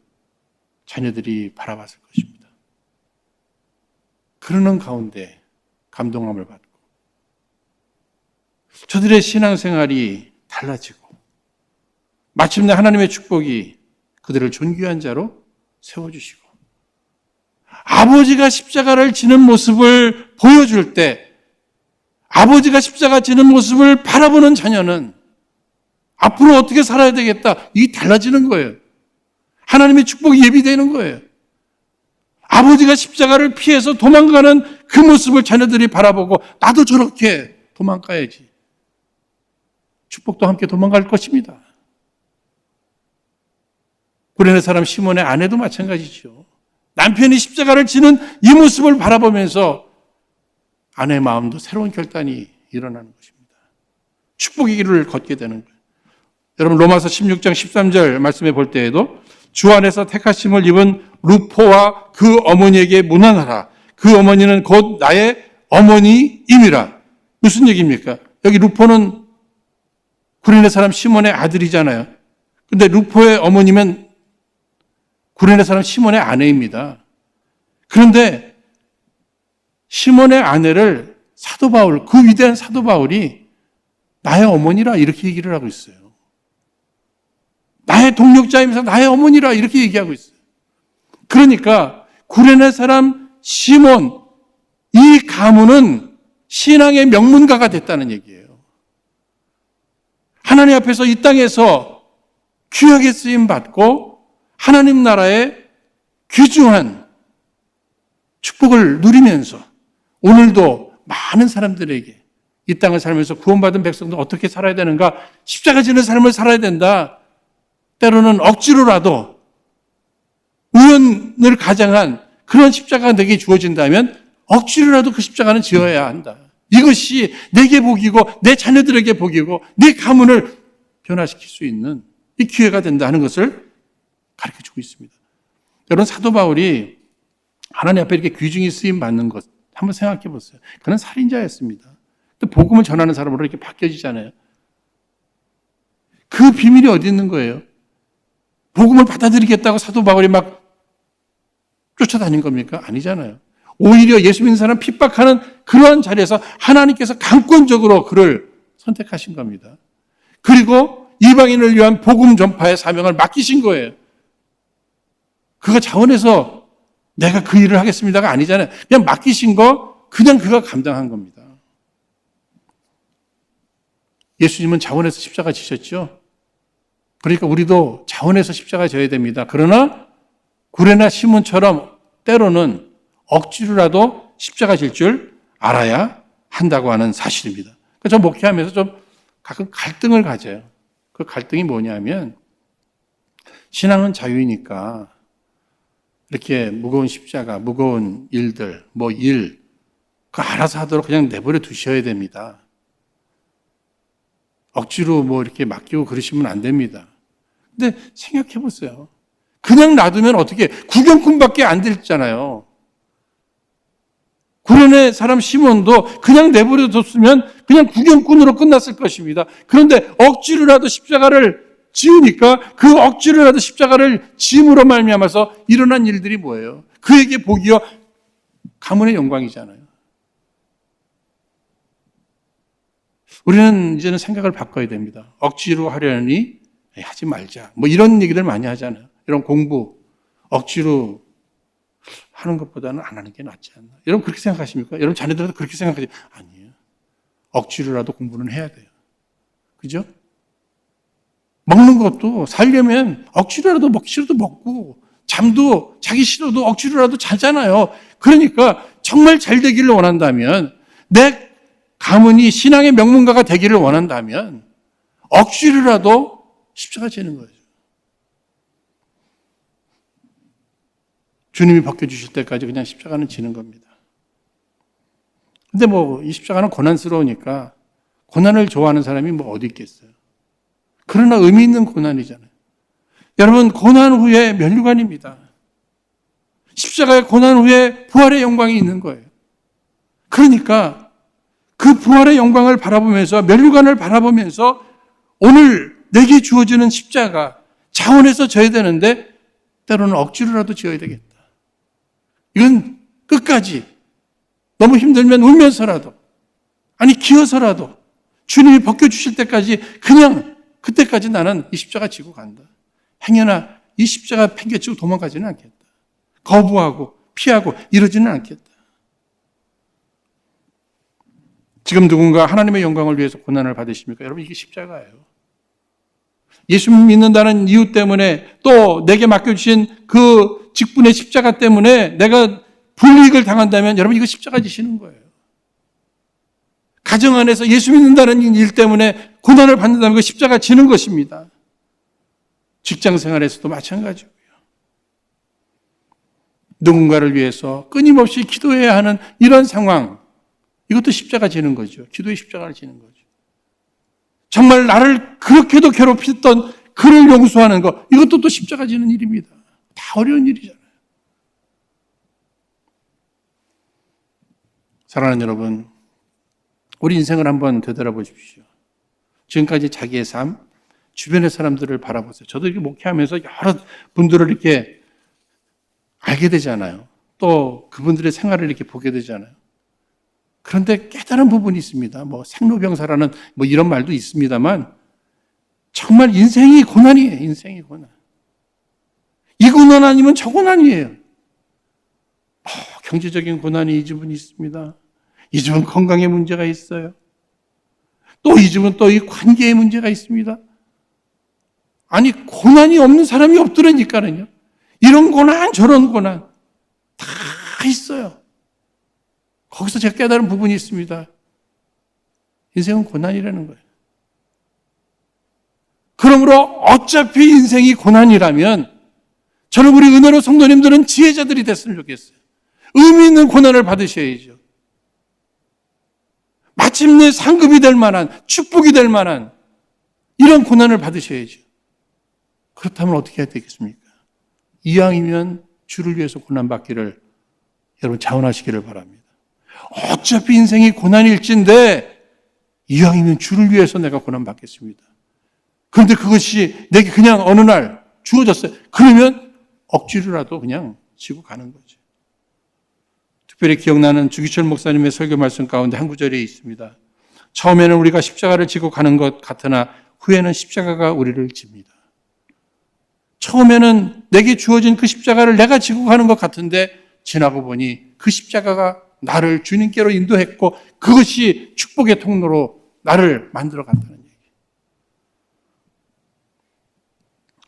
자녀들이 바라봤을 것입니다. 그러는 가운데 감동함을 받고 저들의 신앙생활이 달라지고 마침내 하나님의 축복이 그들을 존귀한 자로 세워주시고 아버지가 십자가를 지는 모습을 보여줄 때 아버지가 십자가 지는 모습을 바라보는 자녀는 앞으로 어떻게 살아야 되겠다. 이게 달라지는 거예요. 하나님의 축복이 예비되는 거예요. 아버지가 십자가를 피해서 도망가는 그 모습을 자녀들이 바라보고 나도 저렇게 도망가야지. 축복도 함께 도망갈 것입니다. 구레네 사람 시몬의 아내도 마찬가지죠. 남편이 십자가를 지는 이 모습을 바라보면서 아내의 마음도 새로운 결단이 일어나는 것입니다. 축복의 길을 걷게 되는 거예요. 여러분 로마서 16장 13절 말씀해 볼 때에도 주 안에서 택하심을 입은 루포와 그 어머니에게 문안하라. 그 어머니는 곧 나의 어머니임이라. 무슨 얘기입니까? 여기 루포는 구레네 사람 시몬의 아들이잖아요. 근데 루포의 어머니면 구레네 사람 시몬의 아내입니다. 그런데 시몬의 아내를 사도 바울, 그 위대한 사도 바울이 나의 어머니라 이렇게 얘기를 하고 있어요. 나의 동력자이면서 나의 어머니라 이렇게 얘기하고 있어요. 그러니까 구레네 사람 시몬, 이 가문은 신앙의 명문가가 됐다는 얘기예요. 하나님 앞에서 이 땅에서 귀하게 쓰임 받고 하나님 나라의 귀중한 축복을 누리면서 오늘도 많은 사람들에게 이 땅을 살면서 구원받은 백성들 어떻게 살아야 되는가? 십자가 지는 삶을 살아야 된다. 때로는 억지로라도 우연을 가장한 그런 십자가가 내게 주어진다면 억지로라도 그 십자가는 지어야 한다. 이것이 내게 복이고 내 자녀들에게 복이고 내 가문을 변화시킬 수 있는 이 기회가 된다 하는 것을 가르쳐주고 있습니다. 여러분 사도 바울이 하나님 앞에 이렇게 귀중히 쓰임 받는 것 한번 생각해 보세요. 그는 살인자였습니다. 또 복음을 전하는 사람으로 이렇게 바뀌어지잖아요. 그 비밀이 어디 있는 거예요? 복음을 받아들이겠다고 사도 바울이 막 쫓아다닌 겁니까? 아니잖아요. 오히려 예수 믿는 사람 핍박하는 그러한 자리에서 하나님께서 강권적으로 그를 선택하신 겁니다. 그리고 이방인을 위한 복음 전파의 사명을 맡기신 거예요. 그가 자원해서 내가 그 일을 하겠습니다가 아니잖아요. 그냥 맡기신 거 그냥 그가 감당한 겁니다. 예수님은 자원해서 십자가 지셨죠. 그러니까 우리도 자원해서 십자가 져야 됩니다. 그러나 구레네 시몬처럼 때로는 억지로라도 십자가 질 줄 알아야 한다고 하는 사실입니다. 그러니까 저 목회하면서 좀 가끔 갈등을 가져요. 그 갈등이 뭐냐면 신앙은 자유이니까 이렇게 무거운 십자가, 무거운 일들, 그거 알아서 하도록 그냥 내버려 두셔야 됩니다. 억지로 이렇게 맡기고 그러시면 안 됩니다. 근데 생각해 보세요. 그냥 놔두면 어떻게 구경꾼밖에 안 됐잖아요. 구레네 사람 시몬도 그냥 내버려 뒀으면 그냥 구경꾼으로 끝났을 것입니다. 그런데 억지로라도 십자가를 지으니까 그 억지로라도 십자가를 지음으로 말미암아서 일어난 일들이 뭐예요? 그에게 복이요 가문의 영광이잖아요. 우리는 이제는 생각을 바꿔야 됩니다. 억지로 하려니 하지 말자. 이런 얘기들 많이 하잖아요. 이런 공부 억지로 하는 것보다는 안 하는 게 낫지 않나. 여러분 그렇게 생각하십니까? 여러분 자녀들도 그렇게 생각하지? 아니에요. 억지로라도 공부는 해야 돼요. 그죠? 먹는 것도 살려면 억지로라도 먹기 싫어도 먹고 잠도 자기 싫어도 억지로라도 자잖아요. 그러니까 정말 잘 되기를 원한다면 내 가문이 신앙의 명문가가 되기를 원한다면 억지로라도 십자가 지는 거죠. 주님이 벗겨주실 때까지 그냥 십자가는 지는 겁니다. 근데 이 십자가는 고난스러우니까 고난을 좋아하는 사람이 어디 있겠어요. 그러나 의미 있는 고난이잖아요. 여러분 고난 후에 면류관입니다. 십자가의 고난 후에 부활의 영광이 있는 거예요. 그러니까 그 부활의 영광을 바라보면서 면류관을 바라보면서 오늘 내게 주어지는 십자가 자원해서 져야 되는데 때로는 억지로라도 지어야 되겠다. 이건 끝까지 너무 힘들면 울면서라도, 아니 기어서라도 주님이 벗겨주실 때까지 그냥 그때까지 나는 이 십자가 지고 간다. 행여나 이 십자가 팽개치고 도망가지는 않겠다. 거부하고 피하고 이러지는 않겠다. 지금 누군가 하나님의 영광을 위해서 고난을 받으십니까? 여러분, 이게 십자가예요. 예수 믿는다는 이유 때문에 또 내게 맡겨주신 그 직분의 십자가 때문에 내가 불이익을 당한다면 여러분, 이거 십자가 지시는 거예요. 가정 안에서 예수 믿는다는 일 때문에 고난을 받는다면 그 십자가 지는 것입니다. 직장 생활에서도 마찬가지고요. 누군가를 위해서 끊임없이 기도해야 하는 이런 상황, 이것도 십자가 지는 거죠. 기도의 십자가를 지는 거죠. 정말 나를 그렇게도 괴롭혔던 그를 용서하는 것, 이것도 또 십자가 지는 일입니다. 다 어려운 일이잖아요. 사랑하는 여러분, 우리 인생을 한번 되돌아보십시오. 지금까지 자기의 삶, 주변의 사람들을 바라보세요. 저도 이렇게 목회하면서 여러 분들을 이렇게 알게 되잖아요. 또 그분들의 생활을 이렇게 보게 되잖아요. 그런데 깨달은 부분이 있습니다. 생로병사라는 이런 말도 있습니다만, 정말 인생이 고난이에요. 인생이 고난. 이 고난 아니면 저 고난이에요. 경제적인 고난이 이 집은 있습니다. 이 집은 건강에 문제가 있어요. 또 이 집은 또 이 관계에 문제가 있습니다. 아니, 고난이 없는 사람이 없더라니까요. 이런 고난, 저런 고난 다 있어요. 거기서 제가 깨달은 부분이 있습니다. 인생은 고난이라는 거예요. 그러므로 어차피 인생이 고난이라면 저는 우리 은혜로 성도님들은 지혜자들이 됐으면 좋겠어요. 의미 있는 고난을 받으셔야죠. 마침내 상급이 될 만한, 축복이 될 만한 이런 고난을 받으셔야죠. 그렇다면 어떻게 해야 되겠습니까? 이왕이면 주를 위해서 고난받기를 여러분 자원하시기를 바랍니다. 어차피 인생이 고난일진데 이왕이면 주를 위해서 내가 고난받겠습니다. 그런데 그것이 내게 그냥 어느 날 주어졌어요. 그러면 억지로라도 그냥 지고 가는 거죠. 특별히 기억나는 주기철 목사님의 설교 말씀 가운데 한 구절이 있습니다. 처음에는 우리가 십자가를 지고 가는 것 같으나 후에는 십자가가 우리를 집니다. 처음에는 내게 주어진 그 십자가를 내가 지고 가는 것 같은데 지나고 보니 그 십자가가 나를 주님께로 인도했고 그것이 축복의 통로로 나를 만들어 간다는 얘기.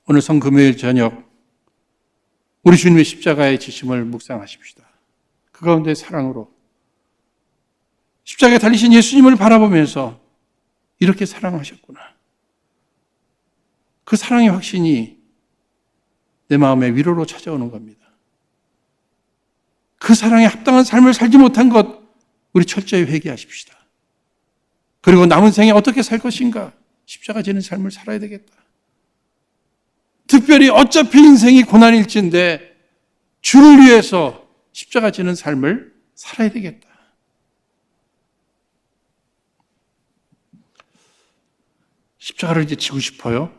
오늘 성금요일 저녁 우리 주님의 십자가의 지심을 묵상하십시다. 그 가운데 사랑으로 십자가에 달리신 예수님을 바라보면서 이렇게 사랑하셨구나. 그 사랑의 확신이 내 마음에 위로로 찾아오는 겁니다. 그 사랑에 합당한 삶을 살지 못한 것 우리 철저히 회개하십시다. 그리고 남은 생에 어떻게 살 것인가? 십자가 지는 삶을 살아야 되겠다. 특별히 어차피 인생이 고난일진데 주를 위해서 십자가 지는 삶을 살아야 되겠다. 십자가를 이제 지고 싶어요.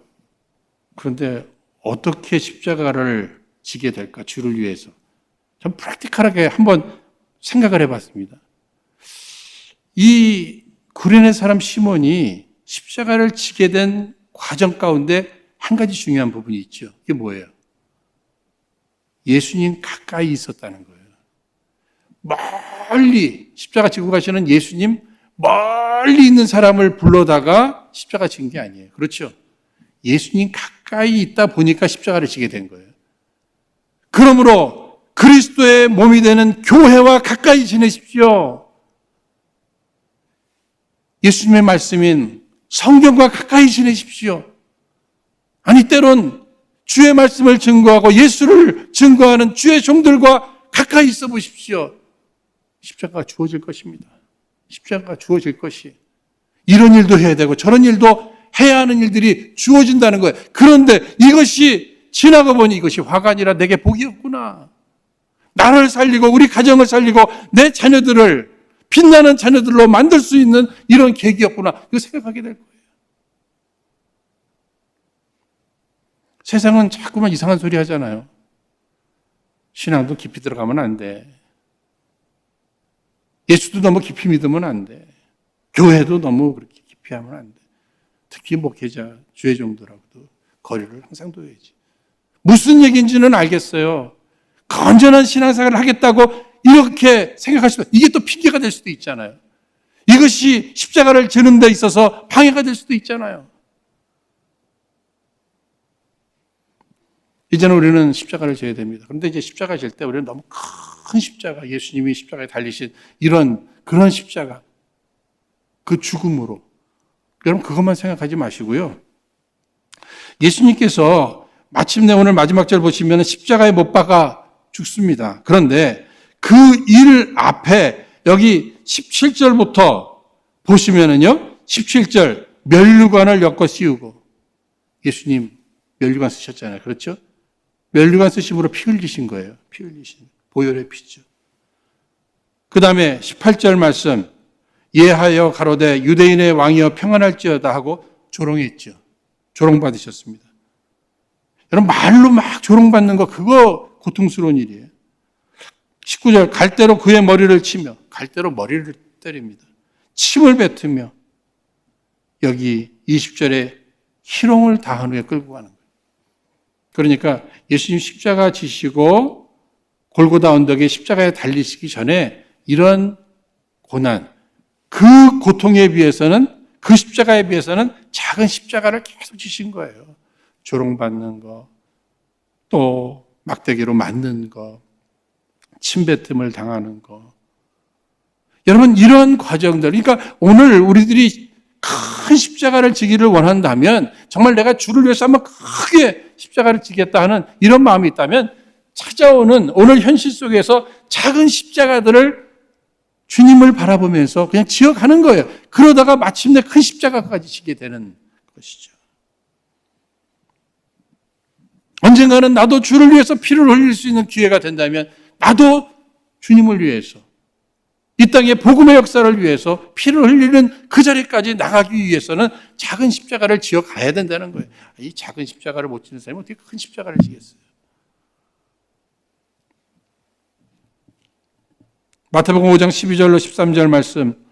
그런데 어떻게 십자가를 지게 될까? 주를 위해서. 좀 프랙티컬하게 한번 생각을 해봤습니다. 이 구레네 사람 시몬이 십자가를 지게 된 과정 가운데 한 가지 중요한 부분이 있죠. 그게 뭐예요? 예수님 가까이 있었다는 거예요. 멀리 십자가 지고 가시는 예수님 멀리 있는 사람을 불러다가 십자가 진 게 아니에요. 그렇죠? 예수님 가까이 있다 보니까 십자가를 지게 된 거예요. 그러므로 그리스도의 몸이 되는 교회와 가까이 지내십시오. 예수님의 말씀인 성경과 가까이 지내십시오. 아니 때론 주의 말씀을 증거하고 예수를 증거하는 주의 종들과 가까이 있어 보십시오. 십자가가 주어질 것입니다. 십자가가 주어질 것이. 이런 일도 해야 되고 저런 일도 해야 하는 일들이 주어진다는 거예요. 그런데 이것이 지나고 보니 이것이 화가 아니라 내게 복이었구나. 나를 살리고 우리 가정을 살리고 내 자녀들을 빛나는 자녀들로 만들 수 있는 이런 계기였구나. 이거 생각하게 될 거예요. 세상은 자꾸만 이상한 소리 하잖아요. 신앙도 깊이 들어가면 안 돼. 예수도 너무 깊이 믿으면 안 돼. 교회도 너무 그렇게 깊이 하면 안 돼. 특히 목회자, 주의 종들하고도 거리를 항상 둬야지. 무슨 얘기인지는 알겠어요. 건전한 신앙생활을 하겠다고 이렇게 생각할 수도, 이게 또 핑계가 될 수도 있잖아요. 이것이 십자가를 지는 데 있어서 방해가 될 수도 있잖아요. 이제는 우리는 십자가를 져야 됩니다. 그런데 이제 십자가 질 때 우리는 너무 큰 십자가, 예수님이 십자가에 달리신 그런 십자가, 그 죽음으로. 여러분 그것만 생각하지 마시고요. 예수님께서 마침내 오늘 마지막 절 보시면 십자가에 못 박아 죽습니다. 그런데 그 일 앞에 여기 17절부터 보시면은요, 17절 면류관을 엮어 씌우고, 예수님 면류관 쓰셨잖아요. 그렇죠? 면류관 쓰심으로 피 흘리신 거예요. 피 흘리신 보혈의 피죠. 그 다음에 18절 말씀, 예하여 가로되 유대인의 왕이여 평안할지어다 하고 조롱했죠. 조롱받으셨습니다. 여러분 말로 막 조롱받는 거, 그거 고통스러운 일이에요. 19절 갈대로 그의 머리를 치며, 갈대로 머리를 때립니다. 침을 뱉으며, 여기 20절에 희롱을 다한 후에 끌고 가는 거예요. 그러니까 예수님 십자가 지시고 골고다 언덕에 십자가에 달리시기 전에 이런 고난, 그 고통에 비해서는, 그 십자가에 비해서는 작은 십자가를 계속 지신 거예요. 조롱받는 거, 또 막대기로 맞는 거, 침뱉음을 당하는 거. 여러분 이런 과정들, 그러니까 오늘 우리들이 큰 십자가를 지기를 원한다면, 정말 내가 주를 위해서 한번 크게 십자가를 지겠다 하는 이런 마음이 있다면, 찾아오는 오늘 현실 속에서 작은 십자가들을 주님을 바라보면서 그냥 지어가는 거예요. 그러다가 마침내 큰 십자가까지 지게 되는 것이죠. 언젠가는 나도 주를 위해서 피를 흘릴 수 있는 기회가 된다면, 나도 주님을 위해서, 이 땅의 복음의 역사를 위해서 피를 흘리는 그 자리까지 나가기 위해서는 작은 십자가를 지어 가야 된다는 거예요. 이 작은 십자가를 못 지는 사람이 어떻게 큰 십자가를 지겠어요? 마태복음 5장 12절로 13절 말씀,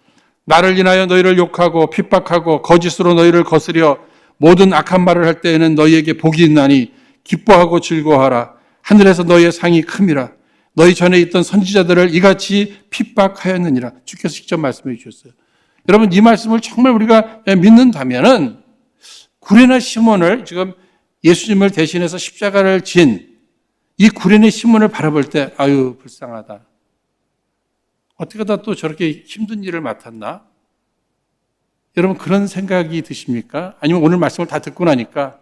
나를 인하여 너희를 욕하고 핍박하고 거짓으로 너희를 거스려 모든 악한 말을 할 때에는 너희에게 복이 있나니 기뻐하고 즐거워하라. 하늘에서 너희의 상이 큼이라. 너희 전에 있던 선지자들을 이같이 핍박하였느니라. 주께서 직접 말씀해 주셨어요. 여러분 이 말씀을 정말 우리가 믿는다면은, 구레네 시몬을, 지금 예수님을 대신해서 십자가를 진 이 구레네 시몬을 바라볼 때, 아유 불쌍하다. 어떻게 하다 또 저렇게 힘든 일을 맡았나? 여러분 그런 생각이 드십니까? 아니면 오늘 말씀을 다 듣고 나니까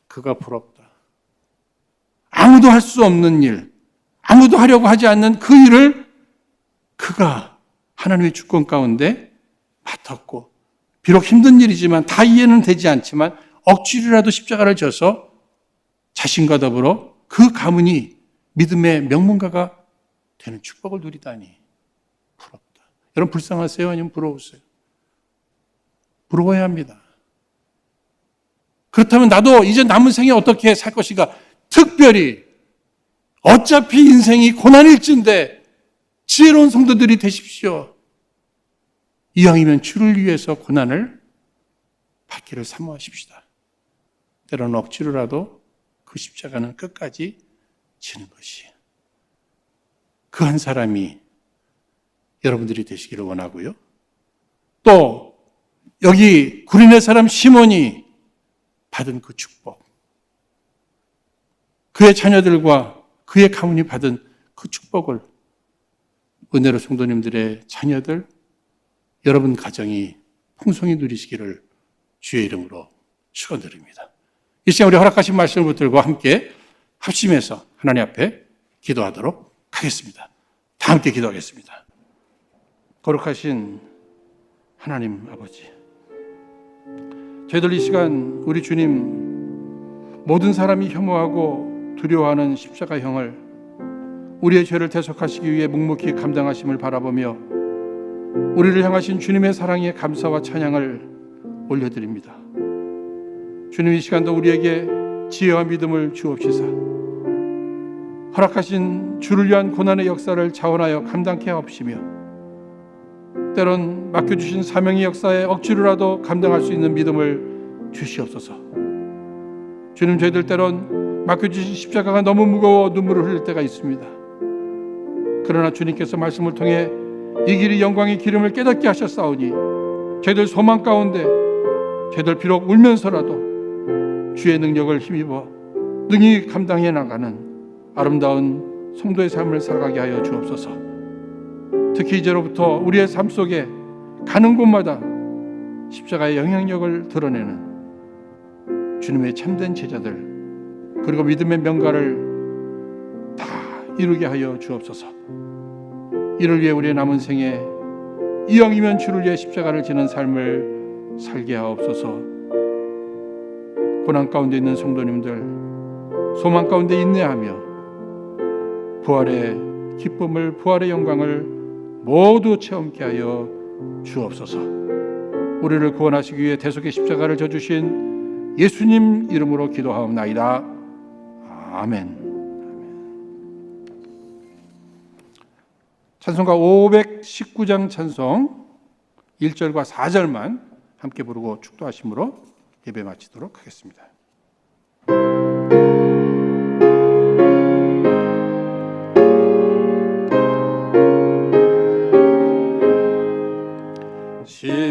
그가 부럽다. 아무도 할 수 없는 일, 아무도 하려고 하지 않는 그 일을 그가 하나님의 주권 가운데 맡았고, 비록 힘든 일이지만, 다 이해는 되지 않지만 억지로라도 십자가를 져서 자신과 더불어 그 가문이 믿음의 명문가가 되는 축복을 누리다니 부럽다. 여러분 불쌍하세요? 아니면 부러우세요? 부러워야 합니다. 그렇다면 나도 이제 남은 생에 어떻게 살 것인가? 특별히 어차피 인생이 고난일진데 지혜로운 성도들이 되십시오. 이왕이면 주를 위해서 고난을 받기를 사모하십시다. 때로는 억지로라도 그 십자가는 끝까지 지는 것이, 그 한 사람이 여러분들이 되시기를 원하고요. 또 여기 구레네 사람 시몬이 받은 그 축복, 그의 자녀들과 그의 가문이 받은 그 축복을 은혜로 성도님들의 자녀들, 여러분 가정이 풍성히 누리시기를 주의 이름으로 축원드립니다. 이 시간 우리 허락하신 말씀을 붙들고 함께 합심해서 하나님 앞에 기도하도록 하겠습니다. 다 함께 기도하겠습니다. 거룩하신 하나님 아버지, 저희들 이 시간 우리 주님, 모든 사람이 혐오하고 두려워하는 십자가형을 우리의 죄를 대속하시기 위해 묵묵히 감당하심을 바라보며 우리를 향하신 주님의 사랑에 감사와 찬양을 올려드립니다. 주님, 이 시간도 우리에게 지혜와 믿음을 주옵시사 허락하신 주를 위한 고난의 역사를 자원하여 감당케 하옵시며 때론 맡겨주신 사명의 역사에 억지로라도 감당할 수 있는 믿음을 주시옵소서. 주님, 저희들 때론 맡겨주신 십자가가 너무 무거워 눈물을 흘릴 때가 있습니다. 그러나 주님께서 말씀을 통해 이 길이 영광의 기름을 깨닫게 하셨사오니 저희들 소망 가운데 저희들 비록 울면서라도 주의 능력을 힘입어 능히 감당해 나가는 아름다운 성도의 삶을 살아가게 하여 주옵소서. 특히 이제로부터 우리의 삶 속에 가는 곳마다 십자가의 영향력을 드러내는 주님의 참된 제자들, 그리고 믿음의 명가를 다 이루게 하여 주옵소서. 이를 위해 우리의 남은 생에 이왕이면 주를 위해 십자가를 지는 삶을 살게 하옵소서. 고난 가운데 있는 성도님들, 소망 가운데 인내하며 부활의 기쁨을, 부활의 영광을 모두 체험케 하여 주옵소서. 우리를 구원하시기 위해 대속의 십자가를 져주신 예수님 이름으로 기도하옵나이다. 아멘. 찬송가 519장 찬송 1절과 4절만 함께 부르고 축도하심으로 예배 마치도록 하겠습니다.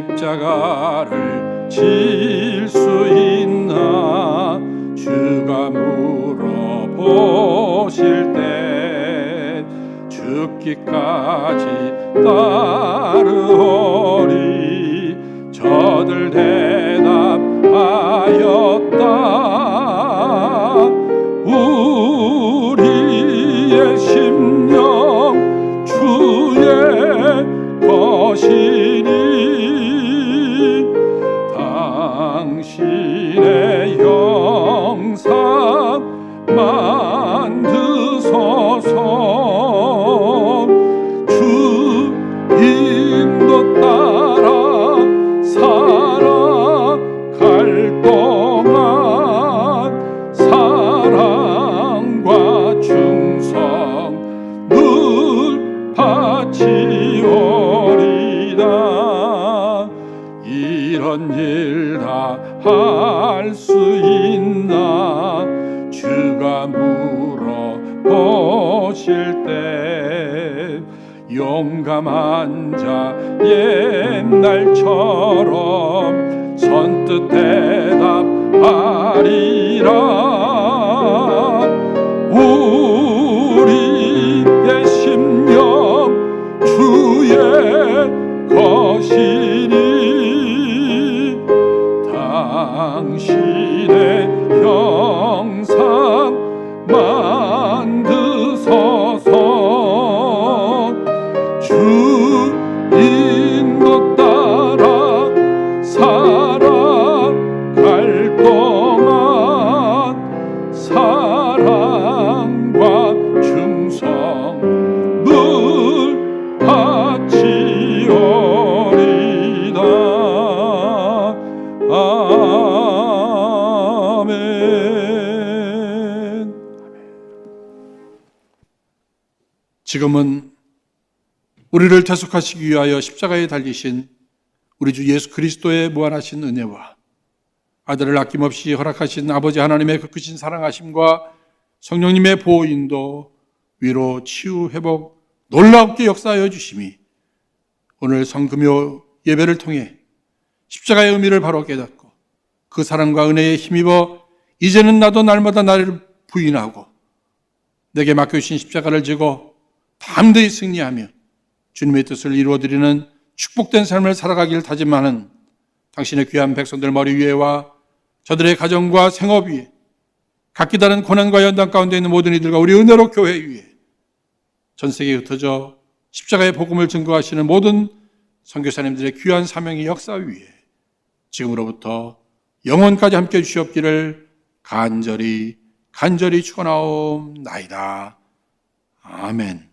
십자가를 질 수 있나 주가 물어보실 때 죽기까지 따르오리 저들 대답하였다. 우리의 심령 주의 것이니 당신의 형상 만드소서. 주 인도 따라 살아갈 동안 사랑과 충성 늘 바치오리다. 이런 일 다 할 수 있나 주가 물어보실 때 용감한 자 옛날처럼 선뜻 대답하리라. 우리의 심령 주의 것이니 당신의 형상 만드소서. 주 인도 따라 살아갈 동안 사랑과 충성 늘 바치오리다. 아멘. 지금은 우리를 대속하시기 위하여 십자가에 달리신 우리 주 예수 그리스도의 무한하신 은혜와 아들을 아낌없이 허락하신 아버지 하나님의 그 크신 사랑하심과 성령님의 보호인도, 위로, 치유, 회복 놀랍게 역사하여 주심이 오늘 성금요 예배를 통해 십자가의 의미를 바로 깨닫고 그 사랑과 은혜에 힘입어 이제는 나도 날마다 나를 부인하고 내게 맡겨주신 십자가를 지고 담대히 승리하며 주님의 뜻을 이루어드리는 축복된 삶을 살아가기를 다짐하는 당신의 귀한 백성들 머리 위에와 저들의 가정과 생업 위에 각기 다른 고난과 연단 가운데 있는 모든 이들과 우리 은혜로 교회 위에 전 세계에 흩어져 십자가의 복음을 증거하시는 모든 선교사님들의 귀한 사명의 역사 위에 지금으로부터 영원까지 함께해 주시옵기를 간절히 축원하옵나이다. 아멘.